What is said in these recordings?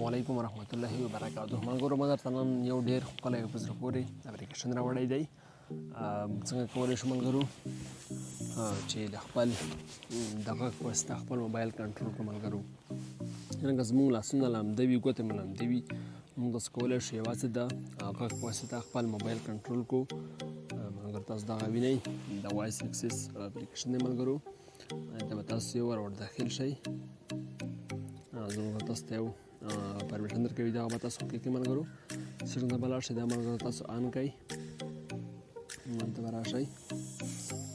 علیکم ورحمت الله وبرکاته. ملګرو ما درته نن یو ډېر ښکلی په زړه پورې اپلیکیشن راوړی دی. څنګه کولی شو ملګرو چې د خپل د غږ په واسطه خپل موبایل کنټرول کړو. ملګرو لکه زموږ لاسونه لامده وي، ګوتې مو لامدې وي، موږ داسې کولی شو یوازې د غږ په واسطه خپل موبایل کنټرول کړو. ملګرو تاسو دغه وینئ د وایس اکسس اپلیکیشن دی. ملګرو ته به تاسو یو ور داخل شئ، زموږ تاسو ته یو پرمیشن درکوي، دغه به تاسو وکړئ. ملګرو سیټینګ ته به لاړ شئ، دا ملګرو تاسو آن کړئ، دلته به راشئ،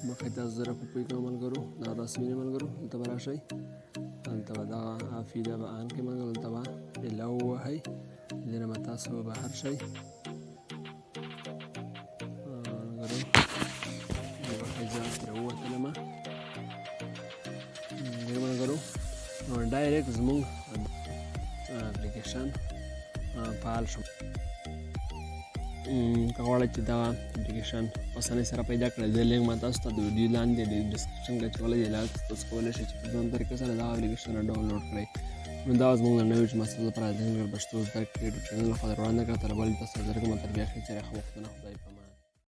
مخکې تاسو زره کوپۍ کوئ ملګرو، دا تاسو وینئ ملګرو، دلته به راشئ، دلته به دغه فیده به آن کړئ ملګرو، دلته به اله ووهئ، دې نه به تاسو بهر شئ ملګرو. مخکې زه ترې ووتلم ملګرو، ډایرکټ زموږ اپلیکیشن فعال شو. که غواړئ چې دغه اپلیکیشن په اسانۍ سره پیدا کړئ، د لینک ما تاسو ته د ویډیو لاندې د ډسکرپشن کې اچولی دی، هغه تاسو کولی شئ چې په دوام طریقې سره دغه اپلیکیشن ډاونلوډ کړئ. نو دا زموږ نوی چې ما ستاسو لپاره د پښتو زده کړې یوټیوب چینل لخوا در وړاندې کړه. تر بل تاسو سره زه کوم تر بیا ښې چېرې ښه وختونه. خدای په امان.